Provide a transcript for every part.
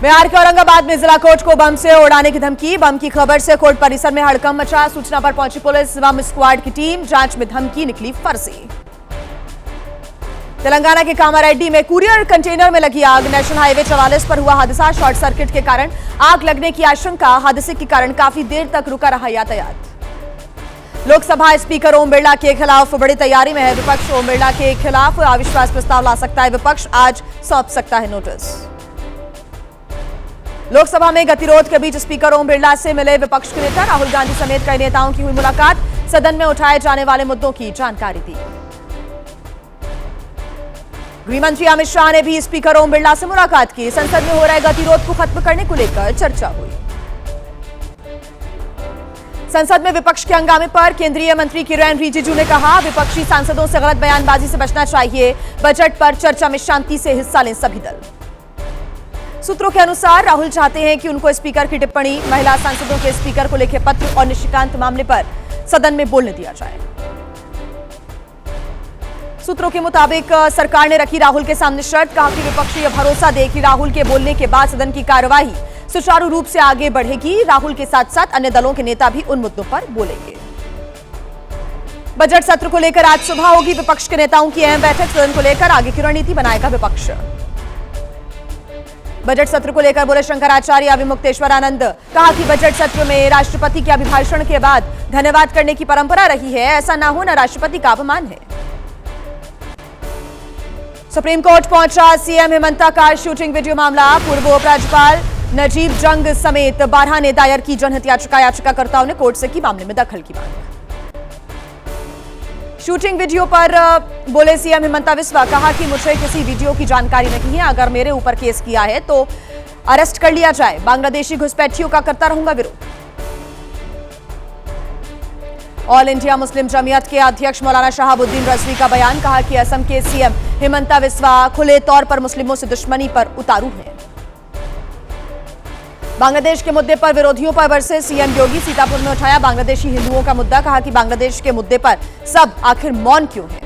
बिहार के औरंगाबाद में जिला कोर्ट को बम से उड़ाने की धमकी। बम की खबर से कोर्ट परिसर में हड़कंप मचा। सूचना पर पहुंची पुलिस बम स्क्वाड की टीम। जांच में धमकी निकली फर्जी। तेलंगाना के कामारेड्डी में कुरियर कंटेनर में लगी आग। नेशनल हाईवे 44 पर हुआ हादसा। शॉर्ट सर्किट के कारण आग लगने की आशंका। हादसे के कारण काफी देर तक रुका रहा यातायात। लोकसभा स्पीकर ओम बिरला के खिलाफ बड़ी तैयारी में है विपक्ष। ओम बिरला के खिलाफ अविश्वास प्रस्ताव ला सकता है विपक्ष। आज सौंप सकता है नोटिस। लोकसभा में गतिरोध के बीच स्पीकर ओम बिरला से मिले विपक्ष के नेता। राहुल गांधी समेत कई नेताओं की हुई मुलाकात। सदन में उठाए जाने वाले मुद्दों की जानकारी दी। गृह मंत्री अमित शाह ने भी स्पीकर ओम बिरला से मुलाकात की। संसद में हो रहे गतिरोध को खत्म करने को लेकर चर्चा हुई। संसद में विपक्ष के हंगामे पर केंद्रीय मंत्री किरेन रिजिजू ने कहा, विपक्षी सांसदों से गलत बयानबाजी से बचना चाहिए। बजट पर चर्चा में शांति से हिस्सा लें सभी दल। सूत्रों के अनुसार राहुल चाहते हैं कि उनको स्पीकर की टिप्पणी, महिला सांसदों के स्पीकर को लिखे पत्र और निशिकांत मामले पर सदन में बोलने दिया जाए। सूत्रों के मुताबिक सरकार ने रखी राहुल के सामने शर्त। कहा कि विपक्ष यह भरोसा दे कि राहुल के बोलने के बाद सदन की कार्यवाही सुचारू रूप से आगे बढ़ेगी। राहुल के साथ साथ अन्य दलों के नेता भी उन मुद्दों पर बोलेंगे। बजट सत्र को लेकर आज सुबह होगी विपक्ष के नेताओं की अहम बैठक। सदन को लेकर आगे की रणनीति बनाएगा विपक्ष। बजट सत्र को लेकर बोले शंकराचार्य अभिमुक्तेश्वर आनंद। कहा कि बजट सत्र में राष्ट्रपति के अभिभाषण के बाद धन्यवाद करने की परंपरा रही है। ऐसा ना हो, न राष्ट्रपति का अपमान है। सुप्रीम कोर्ट पहुंचा सीएम हेमंता का शूटिंग वीडियो मामला। पूर्व उपराज्यपाल नजीब जंग समेत 12 ने दायर की जनहित याचिका। याचिकाकर्ताओं ने कोर्ट से की मामले में दखल की मांग। शूटिंग वीडियो पर बोले सीएम हेमंता बिस्वा। कहा कि मुझे किसी वीडियो की जानकारी नहीं है। अगर मेरे ऊपर केस किया है तो अरेस्ट कर लिया जाए। बांग्लादेशी घुसपैठियों का करता रहूंगा विरोध। ऑल इंडिया मुस्लिम जमीयत के अध्यक्ष मौलाना शहाबुद्दीन रजवी का बयान। कहा कि असम के सीएम हेमंता बिस्वा खुले तौर पर मुस्लिमों से दुश्मनी पर उतारू हैं। बांग्लादेश के मुद्दे पर विरोधियों पर बरसे सीएम योगी। सीतापुर में उठाया बांग्लादेशी हिंदुओं का मुद्दा। कहा कि बांग्लादेश के मुद्दे पर सब आखिर मौन क्यों है।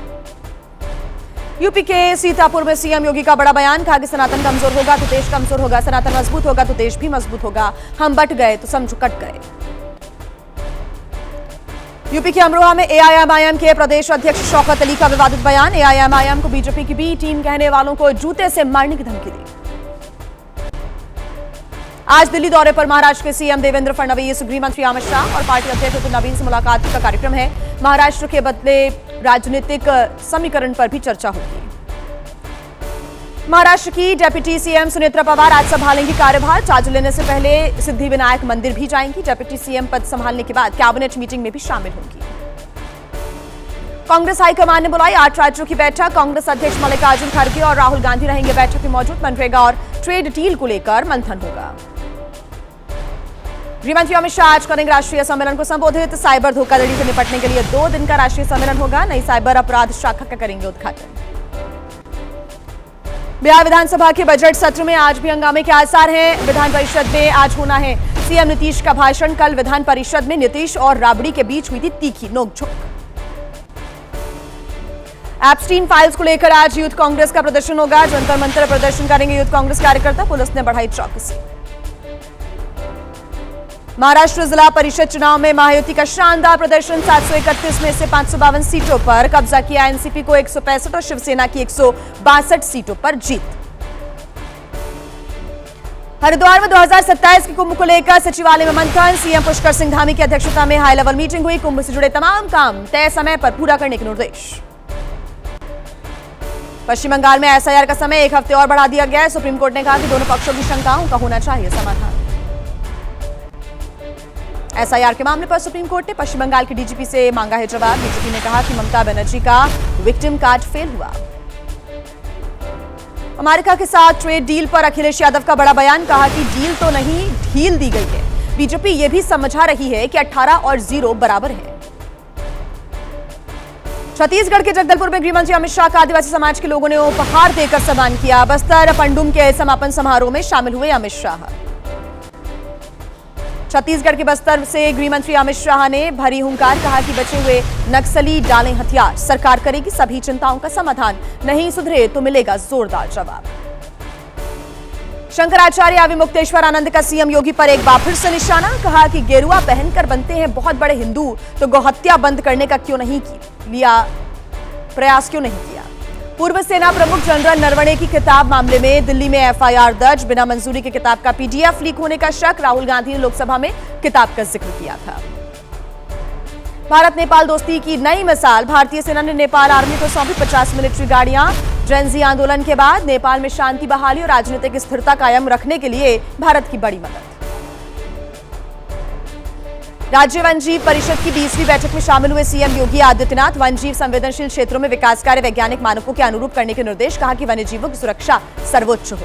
यूपी के सीतापुर में सीएम योगी का बड़ा बयान। कहा कि सनातन कमजोर होगा तो देश कमजोर होगा, सनातन मजबूत होगा तो देश भी मजबूत होगा। हम बट गए तो समझो कट गए। यूपी के अमरोहा में एआईएमआईएम के प्रदेश अध्यक्ष शौकत अली का विवादित बयान। एआईएमआईएम को बीजेपी की बी टीम कहने वालों को जूते से मारने की धमकी दी। आज दिल्ली दौरे पर महाराष्ट्र के सीएम देवेंद्र फडणवीस, गृह मंत्री अमित शाह और पार्टी अध्यक्ष नितिन नवीन से मुलाकात का कार्यक्रम है। महाराष्ट्र के बदले राजनीतिक समीकरण पर भी चर्चा होगी। महाराष्ट्र की डेप्यूटी सीएम सुनेत्रा पवार आज संभालेंगी कार्यभार। चार्ज लेने से पहले सिद्धिविनायक मंदिर भी जाएंगी। डेप्यूटी सीएम पद संभालने के बाद कैबिनेट मीटिंग में भी शामिल होंगी। कांग्रेस हाईकमान ने बुलाई 8 राज्यों की बैठक। कांग्रेस अध्यक्ष मल्लिकार्जुन खड़गे और राहुल गांधी रहेंगे बैठक में मौजूद। मनरेगा और ट्रेड डील को लेकर मंथन होगा। गृहमंत्री अमित शाह आज करेंगे राष्ट्रीय सम्मेलन को संबोधित। साइबर धोखाधड़ी से निपटने के लिए 2 दिन का राष्ट्रीय सम्मेलन होगा। नई साइबर अपराध शाखा का करेंगे उद्घाटन। बिहार विधानसभा के बजट सत्र में आज भी हंगामे के आसार हैं। विधान परिषद में आज होना है सीएम नीतीश का भाषण। कल विधान परिषद में नीतीश और राबड़ी के बीच हुई थी तीखी नोकझोंक। एप्स्टीन फाइल्स को लेकर आज यूथ कांग्रेस का प्रदर्शन होगा। जंतर मंतर प्रदर्शन करेंगे यूथ कांग्रेस कार्यकर्ता। पुलिस ने बढ़ाई चौकसी। महाराष्ट्र जिला परिषद चुनाव में महायुति का शानदार प्रदर्शन। 731 में से 552 सीटों पर कब्जा किया। एनसीपी को 165 और शिवसेना की 162 सीटों पर जीत। हरिद्वार में 2027 के कुंभ को लेकर सचिवालय में मंथन। सीएम पुष्कर सिंह धामी की अध्यक्षता में हाई लेवल मीटिंग हुई। कुंभ से जुड़े तमाम काम तय समय पर पूरा करने के निर्देश। पश्चिम बंगाल में एसआईआर का समय 1 हफ्ते और बढ़ा दिया गया है। सुप्रीम कोर्ट ने कहा कि दोनों पक्षों की शंकाओं का होना चाहिए समाधान। एसआईआर के मामले पर सुप्रीम कोर्ट ने पश्चिम बंगाल के डीजीपी से मांगा है जवाब। डीजीपी ने कहा कि ममता बनर्जी का विक्टिम कार्ड फेल हुआ। अमेरिका के साथ ट्रेड डील पर अखिलेश यादव का बड़ा बयान। कहा कि डील तो नहीं, ढील दी गई है। बीजेपी यह भी समझा रही है कि 18 और 0 बराबर है। छत्तीसगढ़ के जगदलपुर में गृहमंत्री अमित शाह का आदिवासी समाज के लोगों ने उपहार देकर सम्मान किया। बस्तर पंडुम के समापन समारोह में शामिल हुए अमित शाह। छत्तीसगढ़ के बस्तर से गृहमंत्री अमित शाह ने भरी हुंकार। कहा कि बचे हुए नक्सली डालें हथियार। सरकार करेगी सभी चिंताओं का समाधान। नहीं सुधरे तो मिलेगा जोरदार जवाब। शंकराचार्य अविमुक्तेश्वर आनंद का सीएम योगी पर एक बार फिर से निशाना। कहा कि गेरुआ पहनकर बनते हैं बहुत बड़े हिंदू, तो गौहत्या बंद करने का प्रयास क्यों नहीं किया। पूर्व सेना प्रमुख जनरल नरवणे की किताब मामले में दिल्ली में एफआईआर दर्ज। बिना मंजूरी की किताब का पीडीएफ लीक होने का शक। राहुल गांधी ने लोकसभा में किताब का जिक्र किया था। भारत नेपाल दोस्ती की नई मिसाल। भारतीय सेना ने नेपाल आर्मी को सौंपी 50 मिलिट्री गाड़ियां। जेनजी आंदोलन के बाद नेपाल में शांति बहाली और राजनीतिक स्थिरता कायम रखने के लिए भारत की बड़ी मदद। राज्य वनजीव परिषद की 20वीं बैठक में शामिल हुए सीएम योगी आदित्यनाथ। वनजीव संवेदनशील क्षेत्रों में विकास कार्य वैज्ञानिक मानकों के अनुरूप करने के निर्देश। कहा कि वन्यजीवों की सुरक्षा सर्वोच्च हो।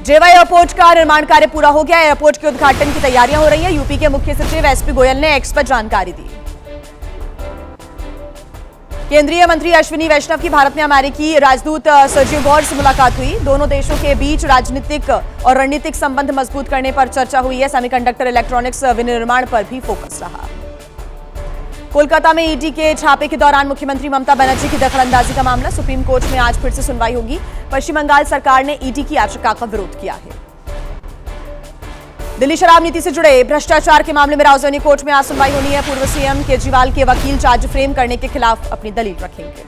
जेवा एयरपोर्ट का निर्माण कार्य पूरा हो गया। एयरपोर्ट के उद्घाटन की तैयारियां हो रही हैं। यूपी के मुख्य सचिव एसपी गोयल ने एक्स पर जानकारी दी। केंद्रीय मंत्री अश्विनी वैष्णव की भारत में अमेरिकी राजदूत सर्जियो गौर से मुलाकात हुई। दोनों देशों के बीच राजनीतिक और रणनीतिक संबंध मजबूत करने पर चर्चा हुई है। सेमीकंडक्टर इलेक्ट्रॉनिक्स विनिर्माण पर भी फोकस रहा। कोलकाता में ईडी के छापे के दौरान मुख्यमंत्री ममता बनर्जी की दखलंदाजी का मामला। सुप्रीम कोर्ट में आज फिर से सुनवाई होगी। पश्चिम बंगाल सरकार ने ईडी की याचिका का विरोध किया है। दिल्ली शराब नीति से जुड़े भ्रष्टाचार के मामले में राजधानी कोर्ट में आज सुनवाई होनी है। पूर्व सीएम केजरीवाल के वकील चार्ज फ्रेम करने के खिलाफ अपनी दलील रखेंगे।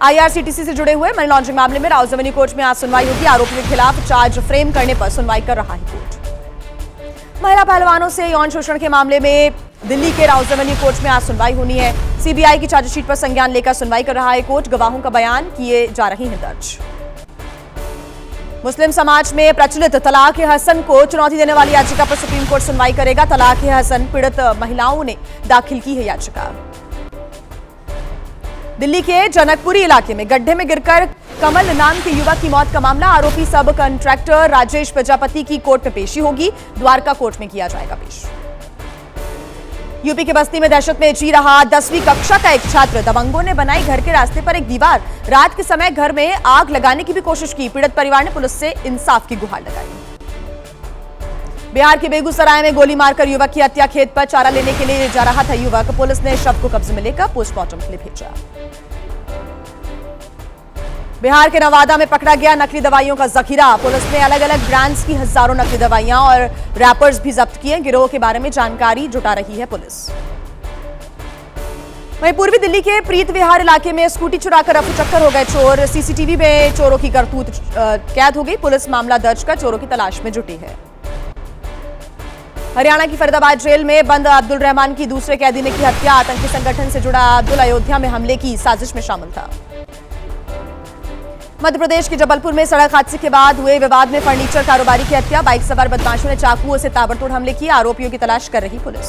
आईआरसीटीसी से जुड़े हुए मनी लॉन्ड्रिंग मामले में राजधानी कोर्ट में आज सुनवाई होगी। आरोपी के खिलाफ चार्ज फ्रेम करने पर सुनवाई कर रहा है कोर्ट। महिला पहलवानों से यौन शोषण के मामले में दिल्ली के राजधानी कोर्ट में आज सुनवाई होनी है। सीबीआई की चार्जशीट पर संज्ञान लेकर सुनवाई कर रहा है कोर्ट। गवाहों का बयान किए जा रहे हैं दर्ज। मुस्लिम समाज में प्रचलित तलाक ए हसन को चुनौती देने वाली याचिका पर सुप्रीम कोर्ट सुनवाई करेगा। तलाक ए हसन पीड़ित महिलाओं ने दाखिल की है याचिका। दिल्ली के जनकपुरी इलाके में गड्ढे में गिरकर कमल नाम के युवक की मौत का मामला। आरोपी सब कॉन्ट्रैक्टर राजेश प्रजापति की कोर्ट में पेशी होगी। द्वारका कोर्ट में किया जाएगा पेश। यूपी के बस्ती में दहशत में जी रहा 10वीं कक्षा का एक छात्र। दबंगों ने बनाई घर के रास्ते पर एक दीवार। रात के समय घर में आग लगाने की भी कोशिश की। पीड़ित परिवार ने पुलिस से इंसाफ की गुहार लगाई। बिहार के बेगूसराय में गोली मारकर युवक की हत्या। खेत पर चारा लेने के लिए जा रहा था युवक। पुलिस ने शव को कब्जे में लेकर पोस्टमार्टम के लिए भेजा। बिहार के नवादा में पकड़ा गया नकली दवाइयों का जखीरा। पुलिस ने अलग अलग ब्रांड्स की हजारों नकली दवाइयां और रैपर्स भी जब्त किए। गिरोह के बारे में जानकारी जुटा रही है पुलिस। वहीं पूर्वी दिल्ली के प्रीत विहार इलाके में स्कूटी चुराकर रफूचक्कर हो गए चोर। सीसीटीवी में चोरों की करतूत कैद हो गई। पुलिस मामला दर्ज कर चोरों की तलाश में जुटी है। हरियाणा की फरीदाबाद जेल में बंद अब्दुल रहमान की दूसरे कैदी ने की हत्या। आतंकी संगठन से जुड़ा अब्दुल अयोध्या में हमले की साजिश में शामिल था। मध्य प्रदेश के जबलपुर में सड़क हादसे के बाद हुए विवाद में फर्नीचर कारोबारी की हत्या। बाइक सवार बदमाशों ने चाकुओं से ताबड़तोड़ हमले किए। आरोपियों की तलाश कर रही पुलिस।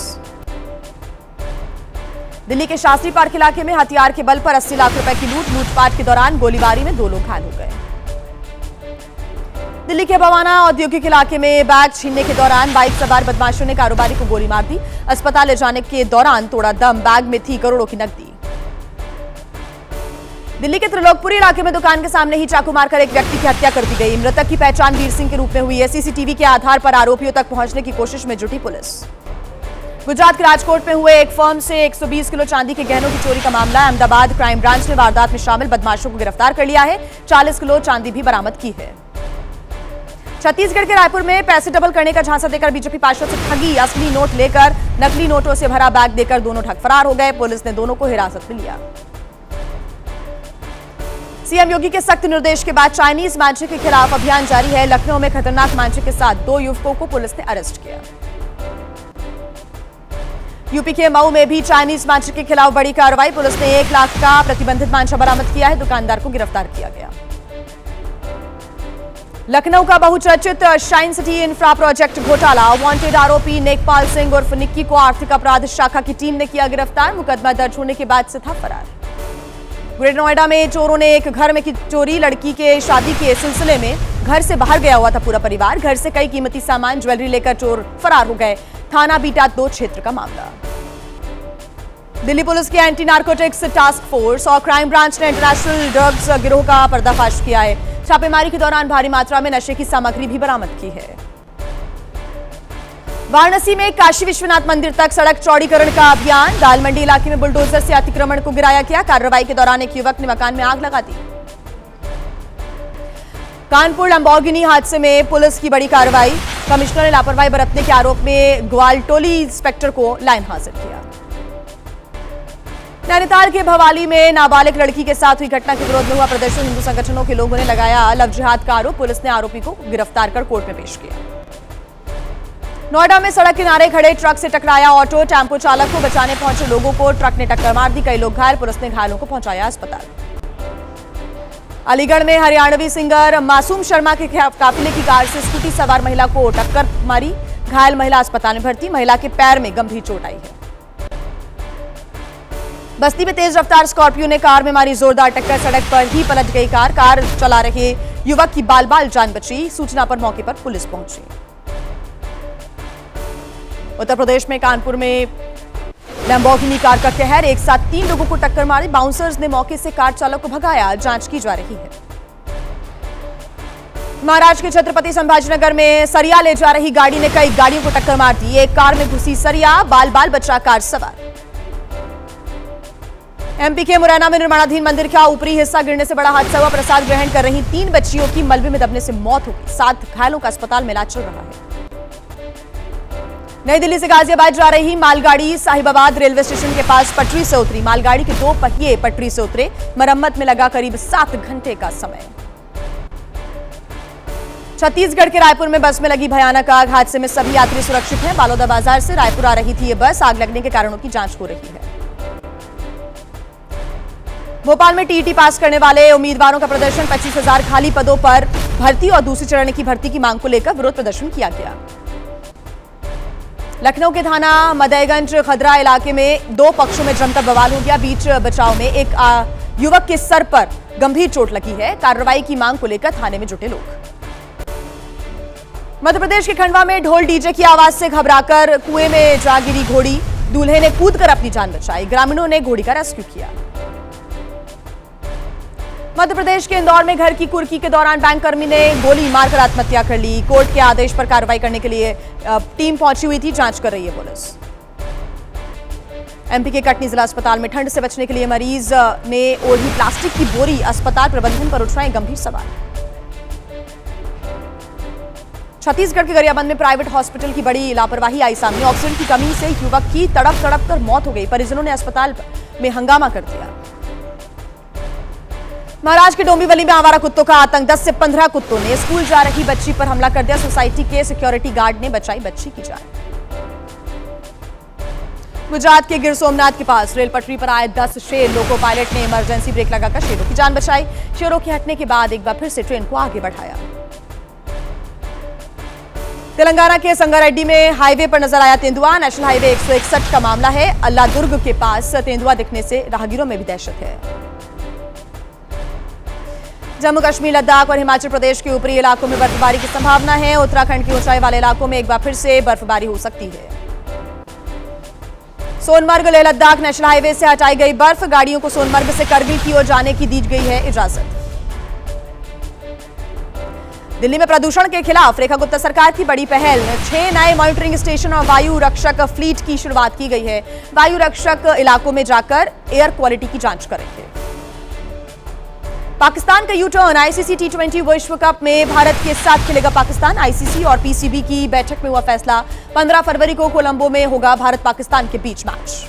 दिल्ली के शास्त्री पार्क इलाके में हथियार के बल पर 80 लाख रुपए की लूटपाट के दौरान गोलीबारी में 2 लोग घायल हो गए। दिल्ली के बवाना औद्योगिक इलाके में बैग छीनने के दौरान बाइक सवार बदमाशों ने कारोबारी को गोली मार दी। अस्पताल ले जाने के दौरान तोड़ा दम। बैग में थी करोड़ों की नकदी। दिल्ली के त्रिलोकपुरी इलाके में दुकान के सामने ही चाकू मारकर एक व्यक्ति की हत्या कर दी गई। मृतक की पहचान वीर सिंह के रूप में हुई है। सीसीटीवी के आधार पर आरोपियों तक पहुंचने की कोशिश में जुटी पुलिस। गुजरात के राजकोट में हुए एक फर्म से 120 किलो चांदी के गहनों की चोरी का मामला। अहमदाबाद क्राइम ब्रांच ने वारदात में शामिल बदमाशों को गिरफ्तार कर लिया है। 40 किलो चांदी भी बरामद की है। छत्तीसगढ़ के रायपुर में पैसे डबल करने का झांसा देकर बीजेपी पार्षद से ठगी। असली नोट लेकर नकली नोटों से भरा बैग देकर दोनों ठग फरार हो गए। पुलिस ने दोनों को हिरासत में लिया। सीएम योगी के सख्त निर्देश के बाद चाइनीज मांझे के खिलाफ अभियान जारी है। लखनऊ में खतरनाक मांझे के साथ 2 युवकों को पुलिस ने अरेस्ट किया। यूपी के मऊ में भी चाइनीज मांझे के खिलाफ बड़ी कार्रवाई। पुलिस ने 1 लाख का प्रतिबंधित मांझा बरामद किया है। दुकानदार को गिरफ्तार किया गया। लखनऊ का बहुचर्चित शाइन सिटी इंफ्रा प्रोजेक्ट घोटाला। वांटेड आरोपी नेकपाल सिंह उर्फ निक्की को आर्थिक अपराध शाखा की टीम ने किया गिरफ्तार। मुकदमा दर्ज होने के बाद से था फरार। ग्रेटर नोएडा में चोरों ने एक घर में की चोरी। लड़की के शादी के सिलसिले में घर से बाहर गया हुआ था पूरा परिवार। घर से कई कीमती सामान ज्वेलरी लेकर चोर फरार हो गए। थाना बीटा 2 क्षेत्र का मामला। दिल्ली पुलिस की एंटी नार्कोटिक्स टास्क फोर्स और क्राइम ब्रांच ने इंटरनेशनल ड्रग्स गिरोह का पर्दाफाश किया है। छापेमारी के दौरान भारी मात्रा में नशे की सामग्री भी बरामद की है। वाराणसी में काशी विश्वनाथ मंदिर तक सड़क चौड़ीकरण का अभियान। दालमंडी इलाके में बुलडोजर से अतिक्रमण को गिराया गया। कार्रवाई के दौरान एक युवक ने मकान में आग लगा दी। कानपुर लंबोर्गिनी हादसे में पुलिस की बड़ी कार्रवाई। कमिश्नर ने लापरवाही बरतने के आरोप में ग्वालटोली इंस्पेक्टर को लाइन हाजिर किया। नैनीताल के भवाली में नाबालिग लड़की के साथ हुई घटना के विरोध में हुआ प्रदर्शन। हिंदू संगठनों के लोगों ने लगाया लव जिहाद का आरोप। पुलिस ने आरोपी को गिरफ्तार कर कोर्ट में पेश किया। नोएडा में सड़क किनारे खड़े ट्रक से टकराया ऑटो। टेम्पो चालक को बचाने पहुंचे लोगों को ट्रक ने टक्कर मार दी। कई लोग घायल। पुलिस ने घायलों को पहुंचाया अस्पताल। अलीगढ़ में हरियाणवी सिंगर मासूम शर्मा के काफिले की कार से स्कूटी सवार महिला को टक्कर मारी। घायल महिला अस्पताल में भर्ती। महिला के पैर में गंभीर चोट आई है। बस्ती में तेज रफ्तार स्कॉर्पियो ने कार में मारी जोरदार टक्कर। सड़क पर ही पलट गई कार। कार चला रहे युवक की बाल बाल जान बची। सूचना पर मौके पर पुलिस पहुंची। उत्तर प्रदेश में कानपुर में लैम्बोर्गिनी कार का कहर। एक साथ 3 लोगों को टक्कर मारी। बाउंसर्स ने मौके से कार चालक को भगाया। जांच की जा रही है। महाराष्ट्र के छत्रपति संभाजीनगर में सरिया ले जा रही गाड़ी ने कई गाड़ियों को टक्कर मार दी। एक कार में घुसी सरिया। बाल बाल बचा कार सवार। एमपी के मुरैना में निर्माणाधीन मंदिर का ऊपरी हिस्सा गिरने से बड़ा हादसा हुआ। प्रसाद ग्रहण कर रही 3 बच्चियों की मलबे में दबने से मौत हो गई। 7 घायलों का अस्पताल में इलाज चल रहा है। नई दिल्ली से गाजियाबाद जा रही मालगाड़ी साहिबाबाद रेलवे स्टेशन के पास पटरी से उतरी। मालगाड़ी के 2 पहिए पटरी से उतरे। मरम्मत में लगा करीब 7 घंटे का समय। छत्तीसगढ़ के रायपुर में बस में लगी भयानक आग। हादसे में सभी यात्री सुरक्षित हैं। बालोदा बाजार से रायपुर आ रही थी ये बस। आग लगने के कारणों की जांच हो रही है। भोपाल में टीईटी पास करने वाले उम्मीदवारों का प्रदर्शन। 25,000 खाली पदों पर भर्ती और दूसरे चरण की भर्ती की मांग को लेकर विरोध प्रदर्शन किया गया। लखनऊ के थाना मदयगंज खदरा इलाके में 2 पक्षों में जमकर बवाल हो गया। बीच बचाव में एक युवक के सर पर गंभीर चोट लगी है। कार्रवाई की मांग को लेकर थाने में जुटे लोग। मध्य प्रदेश के खंडवा में ढोल डीजे की आवाज से घबराकर कुएं में जा गिरी घोड़ी। दूल्हे ने कूदकर अपनी जान बचाई। ग्रामीणों ने घोड़ी का रेस्क्यू किया। मध्य प्रदेश के इंदौर में घर की कुर्की के दौरान बैंक कर्मी ने गोली मारकर आत्महत्या कर ली। कोर्ट के आदेश पर कार्रवाई करने के लिए टीम पहुंची हुई थी। जांच कर रही है पुलिस। एमपी के कटनी जिला अस्पताल में ठंड से बचने के लिए मरीज ने ओढ़ी प्लास्टिक की बोरी। अस्पताल प्रबंधन पर उठाए गंभीर सवाल। छत्तीसगढ़ के गरियाबंद में प्राइवेट हॉस्पिटल की बड़ी लापरवाही आई सामने। ऑक्सीजन की कमी से युवक की तड़प तड़प कर मौत हो गई। परिजनों ने अस्पताल में हंगामा कर दिया। महाराष्ट्र के डोंबिवली में आवारा कुत्तों का आतंक। 10 से 15 कुत्तों ने स्कूल जा रही बच्ची पर हमला कर दिया। सोसाइटी के सिक्योरिटी गार्ड ने बचाई बच्ची की जान। गुजरात के गिर सोमनाथ के पास रेल पटरी पर आए 10 शेर। लोको पायलट ने इमरजेंसी ब्रेक लगाकर शेरों की जान बचाई। शेरों के हटने के बाद एक बार फिर से ट्रेन को आगे बढ़ाया। तेलंगाना के संगारेड्डी में हाईवे पर नजर आया तेंदुआ। नेशनल हाईवे 161 का मामला है। अल्लादुर्ग के पास तेंदुआ दिखने से राहगीरों में भी दहशत है। जम्मू कश्मीर, लद्दाख और हिमाचल प्रदेश के ऊपरी इलाकों में बर्फबारी की संभावना है। उत्तराखंड के ऊंचाई वाले इलाकों में एक बार फिर से बर्फबारी हो सकती है। सोनमर्ग लेह लद्दाख नेशनल हाईवे से हटाई गई बर्फ। गाड़ियों को सोनमर्ग से करगिल की ओर जाने की दी गई है इजाजत। दिल्ली में प्रदूषण के खिलाफ रेखा गुप्ता सरकार की बड़ी पहल। 6 नए मॉनिटरिंग स्टेशन और वायु रक्षक फ्लीट की शुरुआत की गई है। वायु रक्षक इलाकों में जाकर एयर क्वालिटी की जांच करेंगे। पाकिस्तान का यू टर्न। आईसीसी T20 विश्व कप में भारत के साथ खेलेगा पाकिस्तान। आईसीसी और पीसीबी की बैठक में हुआ फैसला। 15 फरवरी को कोलंबो में होगा भारत पाकिस्तान के बीच मैच।